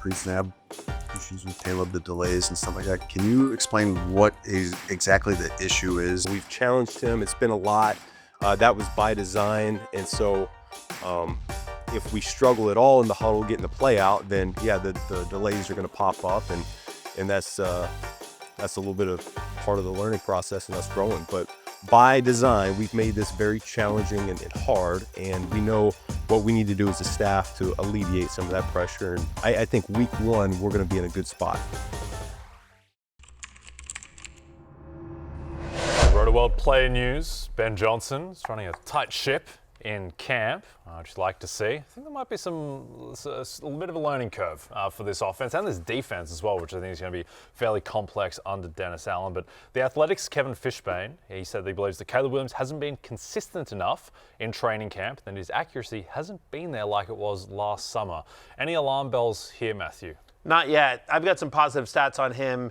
pre-snap issues with Caleb, the delays and stuff like that. Can you explain what exactly the issue is? We've challenged him. It's been a lot. That was by design. And so if we struggle at all in the huddle getting the play out, then yeah, the delays are going to pop up, and that's a little bit of part of the learning process and us growing. But by design, we've made this very challenging and hard, and we know what we need to do as a staff to alleviate some of that pressure. And I think week one, we're going to be in a good spot. Rotoworld Player news. Ben Johnson is running a tight ship in camp, which you'd like to see. I think there might be a little bit of a learning curve for this offense and this defense as well, which I think is going to be fairly complex under Dennis Allen. But the Athletics' Kevin Fishbain, he said that he believes that Caleb Williams hasn't been consistent enough in training camp, and his accuracy hasn't been there like it was last summer. Any alarm bells here, Matthew? Not yet. I've got some positive stats on him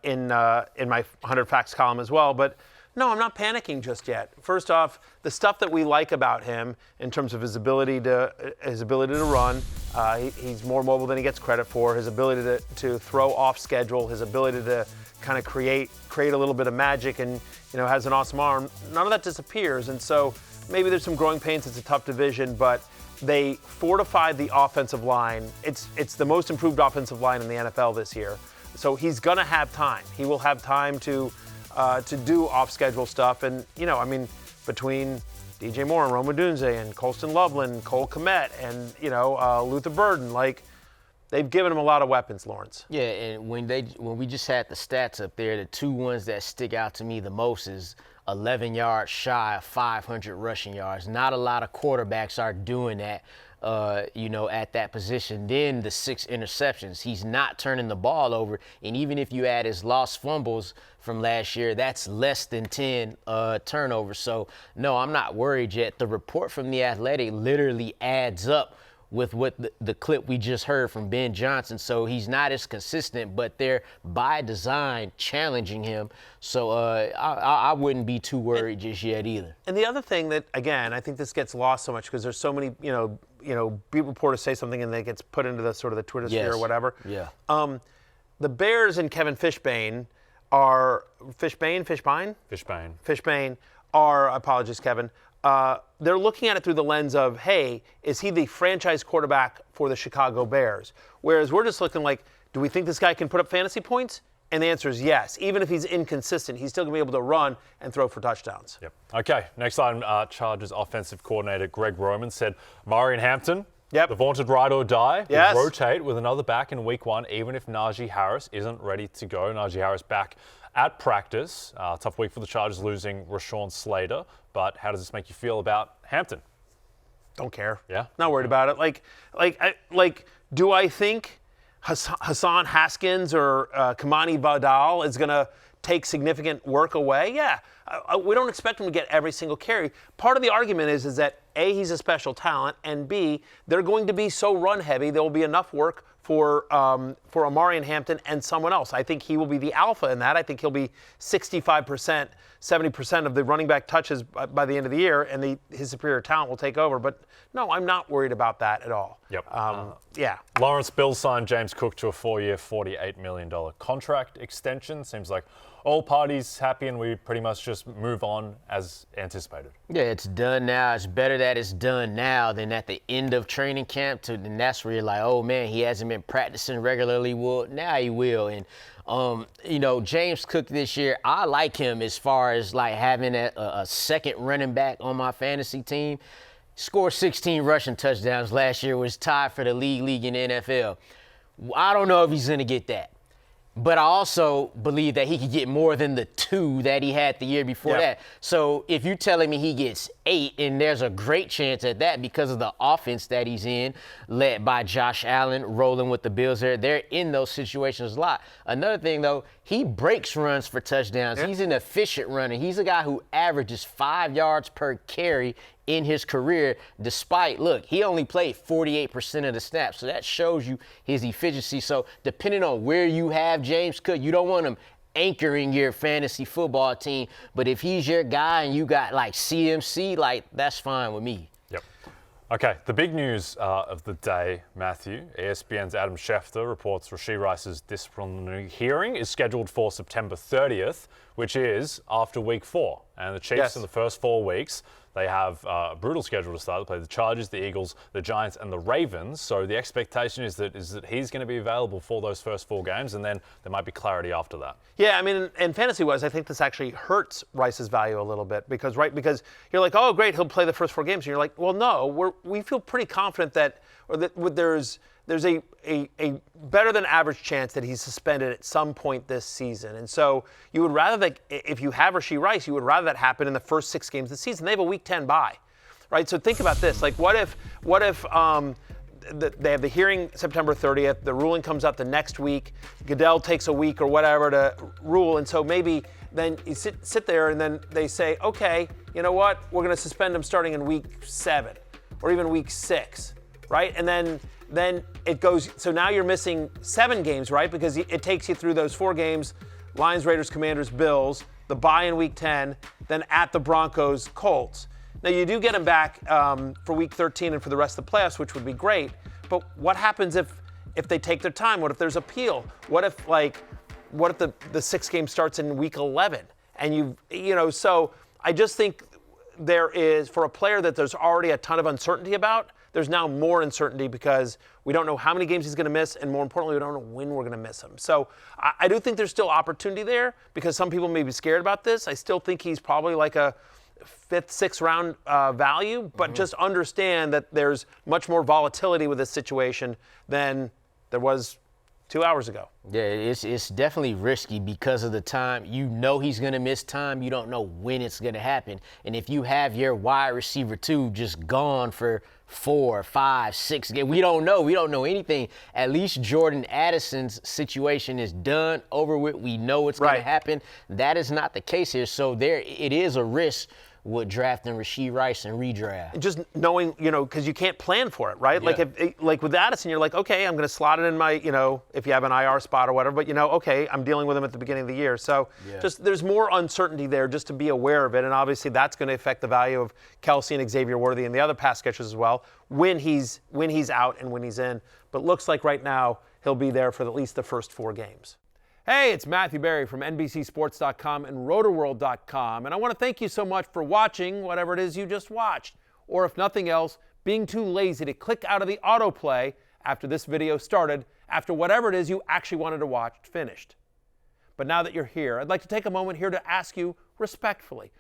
in my 100 Facts column as well, but no, I'm not panicking just yet. First off, the stuff that we like about him in terms of his ability to run, he's more mobile than he gets credit for. His ability to throw off schedule, his ability to kind of create a little bit of magic, and has an awesome arm. None of that disappears, and so maybe there's some growing pains. It's a tough division, but they fortified the offensive line. It's the most improved offensive line in the NFL this year. So he's gonna have time. He will have time to do off-schedule stuff. And, between DJ Moore and Rome Odunze and Colston Loveland, Cole Kmet, and, Luther Burden, they've given him a lot of weapons, Lawrence. Yeah, and when we just had the stats up there, the two ones that stick out to me the most is 11 yards shy of 500 rushing yards. Not a lot of quarterbacks are doing that. At that position. Then the 6 interceptions. He's not turning the ball over. And even if you add his lost fumbles from last year, that's less than 10 turnovers. So, no, I'm not worried yet. The report from The Athletic literally adds up with what the clip we just heard from Ben Johnson. So he's not as consistent, but they're by design challenging him. So I wouldn't be too worried just yet either. And the other thing that, again, I think this gets lost so much because there's so many, beat reporters say something and it gets put into the sort of the Twitter sphere or whatever. Yeah. The Bears and Kevin Fishbain are Fishbain are, apologies, Kevin. They're looking at it through the lens of, hey, is he the franchise quarterback for the Chicago Bears? Whereas we're just looking like, do we think this guy can put up fantasy points? And the answer is yes. Even if he's inconsistent, he's still going to be able to run and throw for touchdowns. Yep. Okay, next item, Chargers offensive coordinator Greg Roman said Maureen Hampton, the vaunted ride or die, will rotate with another back in week one, even if Najee Harris isn't ready to go. Najee Harris back at practice. Tough week for the Chargers losing Rashawn Slater. But how does this make you feel about Hampton? Don't care. Yeah? Not worried about it. Do I think Hassan Haskins or Kamani Vidal is going to take significant work away? Yeah. We don't expect him to get every single carry. Part of the argument is that A, he's a special talent, and B, they're going to be so run heavy, there will be enough work for Amari Hampton and someone else. I think he will be the alpha in that. I think he'll be 65%, 70% of the running back touches by the end of the year, and his superior talent will take over. But no, I'm not worried about that at all. Yep. Yeah. Lawrence Bill signed James Cook to a 4-year, $48 million contract extension. Seems like all parties happy, and we pretty much just move on as anticipated. Yeah, it's done now. It's better that it's done now than at the end of training camp. And that's where you're like, oh, man, he hasn't been practicing regularly. Well, now he will. And, James Cook this year, I like him as far as, having a second running back on my fantasy team. Scored 16 rushing touchdowns last year, was tied for the league in the NFL. I don't know if he's going to get that. But I also believe that he could get more than the 2 that he had the year before that. So if you're telling me he gets 8, and there's a great chance at that because of the offense that he's in, led by Josh Allen, rolling with the Bills there, they're in those situations a lot. Another thing, though, he breaks runs for touchdowns. Yeah. He's an efficient runner. He's a guy who averages 5 yards per carry in his career, despite, he only played 48% of the snaps. So that shows you his efficiency. So depending on where you have James Cook, you don't want him anchoring your fantasy football team. But if he's your guy and you got CMC, that's fine with me. Yep. Okay, the big news of the day, Matthew. ESPN's Adam Schefter reports Rashee Rice's disciplinary hearing is scheduled for September 30th, which is after week 4. And the Chiefs in the first 4 weeks, they have a brutal schedule to start. They play the Chargers, the Eagles, the Giants, and the Ravens. So the expectation is that he's going to be available for those first 4 games, and then there might be clarity after that. Yeah, I mean, and fantasy-wise, I think this actually hurts Rice's value a little bit because you're like, oh, great, he'll play the first 4 games, and you're like, well, no, we feel pretty confident that there's a better than average chance that he's suspended at some point this season. And so you would rather that if you have Rashee Rice, you would rather that happen in the first 6 games of the season. They have a Week 10 bye, right? So think about this. Like, what if they have the hearing September 30th, the ruling comes out the next week, Goodell takes a week or whatever to rule, and so maybe then you sit there and then they say, okay, you know what, we're going to suspend him starting in week 7 or even week 6, right? And then it goes, so now you're missing 7 games, right? Because it takes you through those 4 games, Lions, Raiders, Commanders, Bills, the bye in week 10, then at the Broncos, Colts. Now, you do get him back for week 13 and for the rest of the playoffs, which would be great. But what happens if they take their time? What if there's appeal? What if the 6th game starts in week 11? And so I just think there is, for a player that there's already a ton of uncertainty about, there's now more uncertainty because we don't know how many games he's going to miss, and more importantly, we don't know when we're going to miss him. So I do think there's still opportunity there because some people may be scared about this. I still think he's probably like a 5th, 6th round value, but just understand that there's much more volatility with this situation than there was 2 hours ago. Yeah, it's definitely risky because of the time. You know he's going to miss time. You don't know when it's going to happen. And if you have your wide receiver 2 just gone for 4, 5, 6 games, we don't know. We don't know anything. At least Jordan Addison's situation is done, over with. We know it's going to happen. That is not the case here. So it is a risk with drafting Rashee Rice and redraft. Just knowing, because you can't plan for it, right? Yeah. Like with Addison, you're like, okay, I'm going to slot it in my, if you have an IR spot or whatever, but okay, I'm dealing with him at the beginning of the year. So just there's more uncertainty there just to be aware of it. And obviously that's going to affect the value of Kelsey and Xavier Worthy and the other pass catchers as well when he's out and when he's in. But looks like right now he'll be there for at least the first 4 games. Hey, it's Matthew Berry from NBCSports.com and Rotoworld.com, and I want to thank you so much for watching whatever it is you just watched, or if nothing else, being too lazy to click out of the autoplay after this video started, after whatever it is you actually wanted to watch finished. But now that you're here, I'd like to take a moment here to ask you respectfully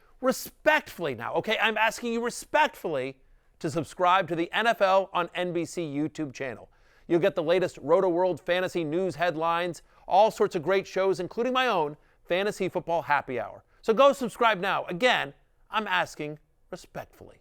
now, okay? I'm asking you respectfully to subscribe to the NFL on NBC YouTube channel. You'll get the latest Rotoworld fantasy news headlines, all sorts of great shows, including my own Fantasy Football Happy Hour. So go subscribe now. Again, I'm asking respectfully.